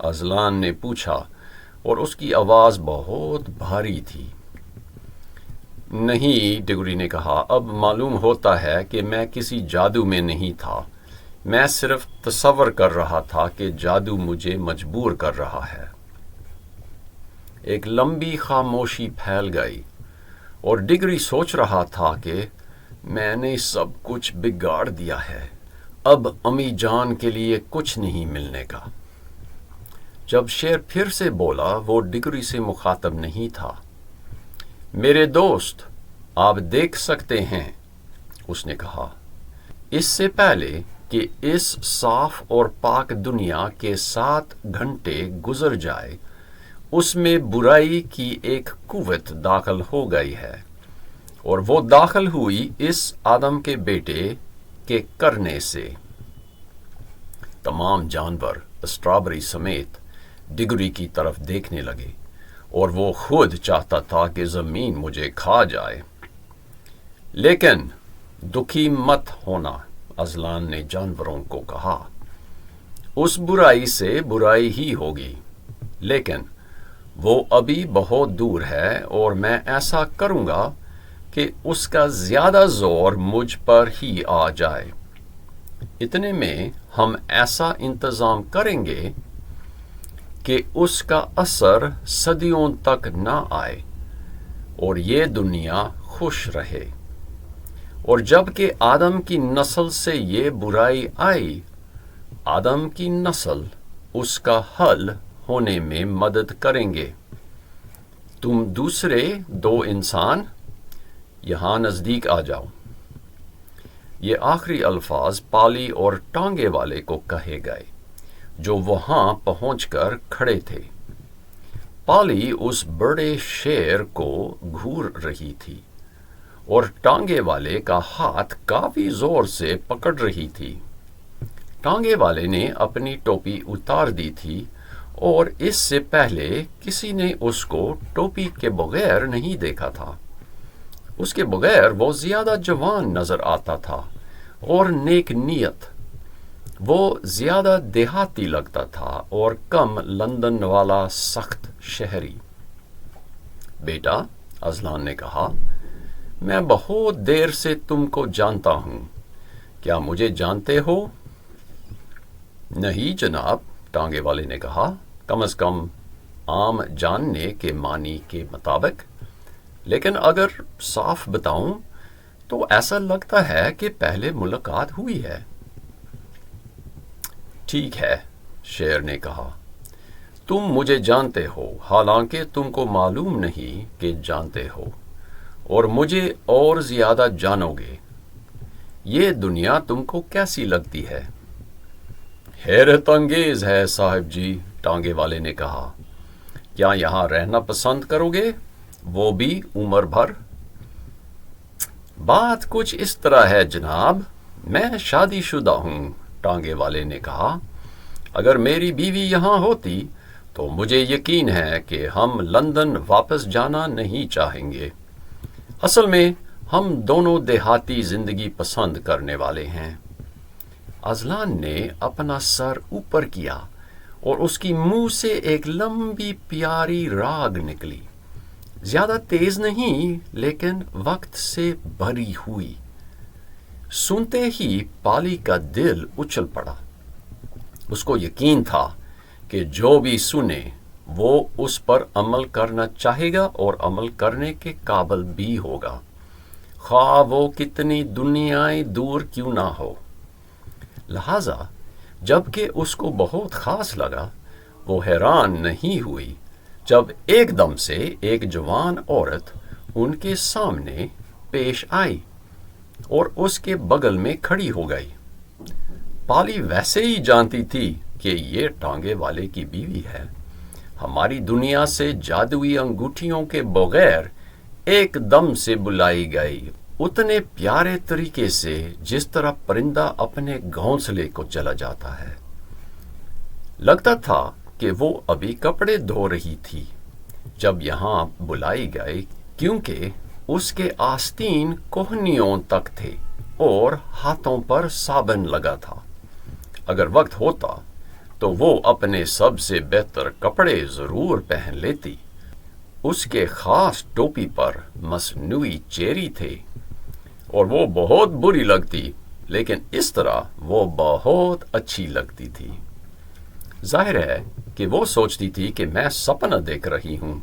Azlan نے پوچھا، اور اس کی آواز بہت بھاری تھی۔ نہیں، ڈگری نے کہا، اب معلوم ہوتا ہے کہ میں کسی جادو میں نہیں تھا، میں صرف تصور کر رہا تھا کہ جادو مجھے مجبور کر رہا ہے۔ ایک لمبی خاموشی پھیل گئی، اور ڈگری سوچ رہا تھا کہ میں نے سب کچھ بگاڑ دیا ہے، اب امی جان کے لیے کچھ نہیں ملنے کا۔ جب شیر پھر سے بولا، وہ ڈگری سے مخاطب نہیں تھا۔ میرے دوست، آپ دیکھ سکتے ہیں، اس نے کہا، اس سے پہلے کہ اس صاف اور پاک دنیا کے 7 گھنٹے گزر جائے، اس میں برائی کی ایک قوت داخل ہو گئی ہے، اور وہ داخل ہوئی اس آدم کے بیٹے کے کرنے سے۔ تمام جانور اسٹرابری سمیت ڈگری کی طرف دیکھنے لگے، اور وہ خود چاہتا تھا کہ زمین مجھے کھا جائے۔ لیکن دکھی مت ہونا، اذلان نے جانوروں کو کہا، اس برائی سے برائی ہی ہوگی، لیکن وہ ابھی بہت دور ہے، اور میں ایسا کروں گا کہ اس کا زیادہ زور مجھ پر ہی آ جائے۔ اتنے میں ہم ایسا انتظام کریں گے کہ اس کا اثر صدیوں تک نہ آئے، اور یہ دنیا خوش رہے۔ اور جب کہ آدم کی نسل سے یہ برائی آئی، آدم کی نسل اس کا حل ہونے میں مدد کریں گے۔ تم دوسرے 2 انسان یہاں نزدیک آ جاؤ۔ یہ آخری الفاظ پالی اور ٹانگے والے کو کہے گئے، جو وہاں پہنچ کر کھڑے تھے۔ پالی اس بڑے شیر کو گھور رہی تھی، اور ٹانگے والے کا ہاتھ کافی زور سے پکڑ رہی تھی۔ ٹانگے والے نے اپنی ٹوپی اتار دی تھی، اور اس سے پہلے کسی نے اس کو ٹوپی کے بغیر نہیں دیکھا تھا۔ اس کے بغیر وہ زیادہ جوان نظر آتا تھا اور نیک نیت۔ وہ زیادہ دیہاتی لگتا تھا اور کم لندن والا سخت شہری۔ بیٹا، اذلان نے کہا، میں بہت دیر سے تم کو جانتا ہوں، کیا مجھے جانتے ہو؟ نہیں جناب، ٹانگے والے نے کہا، کم از کم عام جاننے کے معنی کے مطابق، لیکن اگر صاف بتاؤں تو ایسا لگتا ہے کہ پہلے ملاقات ہوئی ہے۔ ٹھیک ہے، شیر نے کہا، تم مجھے جانتے ہو، حالانکہ تم کو معلوم نہیں کہ جانتے ہو، اور مجھے اور زیادہ جانو گے۔ یہ دنیا تم کو کیسی لگتی ہے؟ حیرت انگیز ہے صاحب جی، ٹانگے والے نے کہا۔ کیا یہاں رہنا پسند کرو گے، وہ بھی عمر بھر؟ بات کچھ اس طرح ہے جناب، میں شادی شدہ ہوں، ٹانگے والے نے کہا۔ اگر میری بیوی یہاں ہوتی تو مجھے یقین ہے کہ ہم لندن واپس جانا نہیں چاہیں گے۔ اصل میں ہم دونوں دیہاتی زندگی پسند کرنے والے ہیں۔ اذلان نے اپنا سر اوپر کیا، اور اس کی منہ سے ایک لمبی پیاری راگ نکلی، زیادہ تیز نہیں لیکن وقت سے بھری ہوئی۔ سنتے ہی پالی کا دل اچھل پڑا۔ اس کو یقین تھا کہ جو بھی سنے وہ اس پر عمل کرنا چاہے گا اور عمل کرنے کے قابل بھی ہوگا، خواہ وہ کتنی دنیائیں دور کیوں نہ ہو۔ لہذا جب کہ اس کو بہت خاص لگا، وہ حیران نہیں ہوئی جب ایک دم سے ایک جوان عورت ان کے سامنے پیش آئی اور اس کے بغل میں کھڑی ہو گئی۔ پالی ویسے ہی جانتی تھی کہ یہ ٹانگے والے کی بیوی ہے۔ ہماری دنیا سے جادوئی انگوٹھیوں کے بغیر ایک دم سے بلائی گئی، اتنے پیارے طریقے سے جس طرح پرندہ اپنے گھونسلے کو چلا جاتا ہے۔ لگتا تھا کہ وہ ابھی کپڑے دھو رہی تھی جب یہاں بلائی گئی، کیونکہ اس کے آستین کوہنیوں تک تھے اور ہاتھوں پر صابن لگا تھا۔ اگر وقت ہوتا تو وہ اپنے سب سے بہتر کپڑے ضرور پہن لیتی۔ اس کے خاص ٹوپی پر مصنوعی چیری تھے اور وہ بہت بری لگتی، لیکن اس طرح وہ بہت اچھی لگتی تھی۔ ظاہر ہے کہ وہ سوچتی تھی کہ میں سپنا دیکھ رہی ہوں،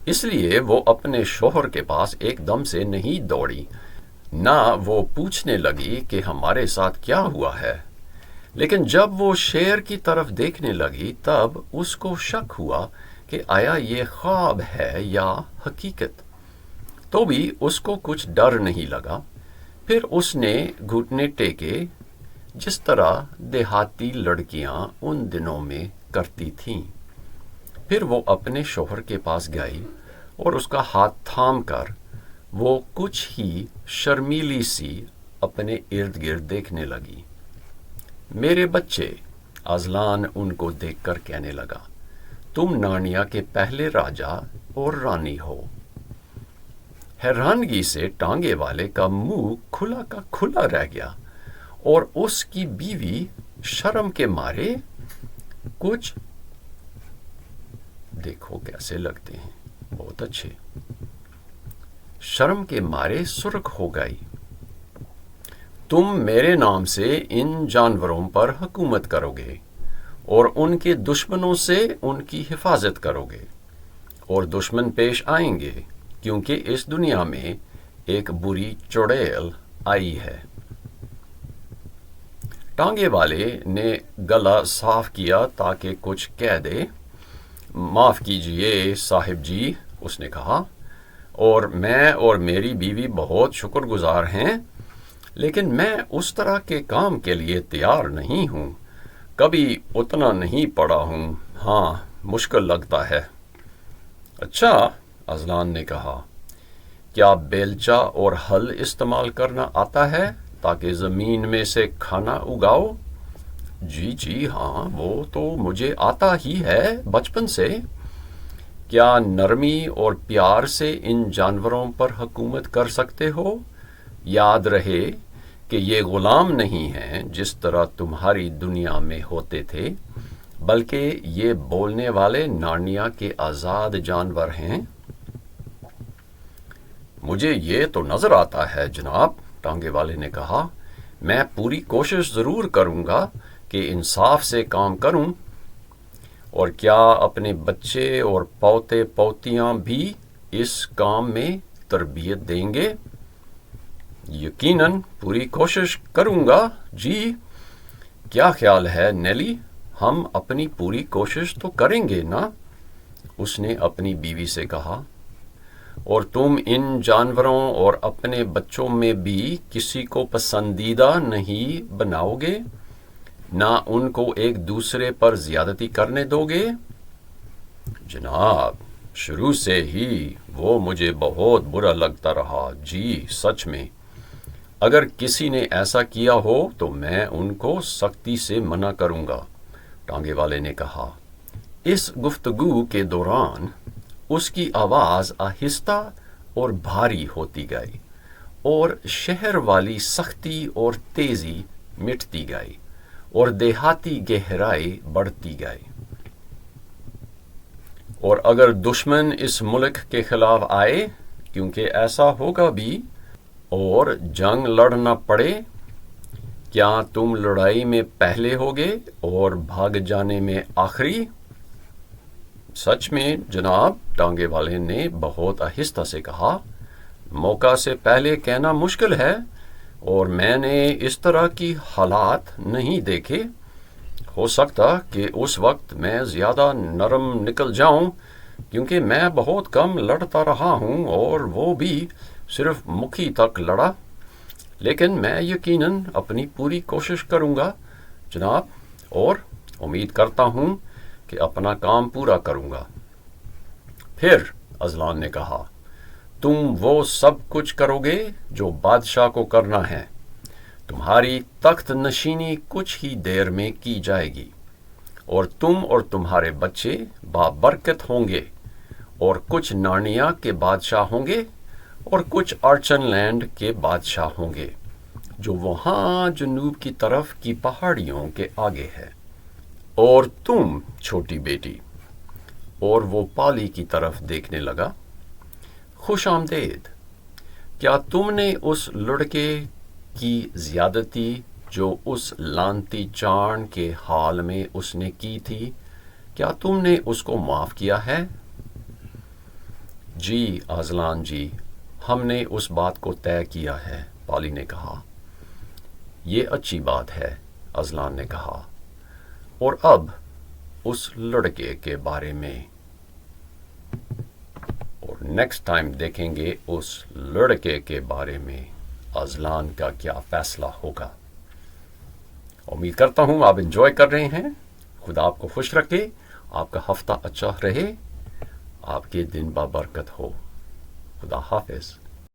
اس لیے وہ اپنے شوہر کے پاس ایک دم سے نہیں دوڑی، نہ وہ پوچھنے لگی کہ ہمارے ساتھ کیا ہوا ہے۔ لیکن جب وہ شیر کی طرف دیکھنے لگی تب اس کو شک ہوا کہ آیا یہ خواب ہے یا حقیقت۔ تو بھی اس کو کچھ ڈر نہیں لگا۔ پھر اس نے گھٹنے ٹیکے، جس طرح دیہاتی لڑکیاں ان دنوں میں کرتی تھیں۔ پھر وہ اپنے شوہر کے پاس گئی اور اس کا ہاتھ تھام کر وہ کچھ ہی شرمیلی سی اپنے ارد گرد دیکھنے لگی۔ میرے بچے، اذلان ان کو دیکھ کر کہنے لگا، تم نارنیا کے پہلے راجا اور رانی ہو۔ حیرانگی سے ٹانگے والے کا منہ کھلا کا کھلا رہ گیا اور اس کی بیوی شرم کے مارے کچھ دیکھو کیسے لگتے ہیں، بہت اچھے، شرم کے مارے سرخ ہو گئی۔ تم میرے نام سے ان جانوروں پر حکومت کرو گے اور ان کے دشمنوں سے ان کی حفاظت کرو گے، اور دشمن پیش آئیں گے کیونکہ اس دنیا میں ایک بری چڑیل آئی ہے۔ ٹانگے والے نے گلا صاف کیا تاکہ کچھ کہہ دے۔ معاف کیجئے صاحب جی، اس نے کہا، اور میں اور میری بیوی بہت شکر گزار ہیں، لیکن میں اس طرح کے کام کے لیے تیار نہیں ہوں، کبھی اتنا نہیں پڑھا ہوں، ہاں مشکل لگتا ہے۔ اچھا، اذلان نے کہا، کیا بیلچہ اور ہل استعمال کرنا آتا ہے تاکہ زمین میں سے کھانا اگاؤ؟ جی جی ہاں، وہ تو مجھے آتا ہی ہے بچپن سے۔ کیا نرمی اور پیار سے ان جانوروں پر حکومت کر سکتے ہو؟ یاد رہے کہ یہ غلام نہیں ہیں جس طرح تمہاری دنیا میں ہوتے تھے، بلکہ یہ بولنے والے نارنیا کے آزاد جانور ہیں۔ مجھے یہ تو نظر آتا ہے جناب، ٹانگے والے نے کہا، میں پوری کوشش ضرور کروں گا کہ انصاف سے کام کروں۔ اور کیا اپنے بچے اور پوتے پوتیاں بھی اس کام میں تربیت دیں گے؟ یقیناً پوری کوشش کروں گا جی۔ کیا خیال ہے نیلی، ہم اپنی پوری کوشش تو کریں گے نا؟ اس نے اپنی بیوی سے کہا۔ اور تم ان جانوروں اور اپنے بچوں میں بھی کسی کو پسندیدہ نہیں بناؤ گے، نہ ان کو ایک دوسرے پر زیادتی کرنے دو گے؟ جناب، شروع سے ہی وہ مجھے بہت برا لگتا رہا، جی سچ میں۔ اگر کسی نے ایسا کیا ہو تو میں ان کو سختی سے منع کروں گا، ٹانگے والے نے کہا۔ اس گفتگو کے دوران اس کی آواز آہستہ اور بھاری ہوتی گئی اور شہر والی سختی اور تیزی مٹتی گئی اور دیہاتی گہرائی بڑھتی گئی۔ اور اگر دشمن اس ملک کے خلاف آئے، کیونکہ ایسا ہوگا بھی، اور جنگ لڑنا پڑے، کیا تم لڑائی میں پہلے ہوگے اور بھاگ جانے میں آخری؟ سچ میں جناب، ٹانگے والے نے بہت آہستہ سے کہا، موقع سے پہلے کہنا مشکل ہے، اور میں نے اس طرح کی حالات نہیں دیکھے۔ ہو سکتا کہ اس وقت میں زیادہ نرم نکل جاؤں، کیونکہ میں بہت کم لڑتا رہا ہوں اور وہ بھی صرف مکھی تک لڑا، لیکن میں یقیناً اپنی پوری کوشش کروں گا جناب، اور امید کرتا ہوں کہ اپنا کام پورا کروں گا۔ پھر اذلان نے کہا، تم وہ سب کچھ کرو گے جو بادشاہ کو کرنا ہے۔ تمہاری تخت نشینی کچھ ہی دیر میں کی جائے گی، اور تم اور تمہارے بچے بابرکت ہوں گے، اور کچھ نارنیا کے بادشاہ ہوں گے اور کچھ ارچن لینڈ کے بادشاہ ہوں گے، جو وہاں جنوب کی طرف کی پہاڑیوں کے آگے ہے۔ اور تم چھوٹی بیٹی، اور وہ پالی کی طرف دیکھنے لگا، خوش آمدید، کیا تم نے اس لڑکے کی زیادتی جو اس لانتی چاند کے حال میں اس نے کی تھی، کیا تم نے اس کو معاف کیا ہے؟ جی اذلان جی، ہم نے اس بات کو طے کیا ہے، پالی نے کہا۔ یہ اچھی بات ہے، اذلان نے کہا، اور اب اس لڑکے کے بارے میں، اور نیکسٹ ٹائم دیکھیں گے اس لڑکے کے بارے میں اذلان کا کیا فیصلہ ہوگا۔ امید کرتا ہوں آپ انجوائے کر رہے ہیں۔ خدا آپ کو خوش رکھے، آپ کا ہفتہ اچھا رہے، آپ کے دن بابرکت ہو۔ خدا حافظ۔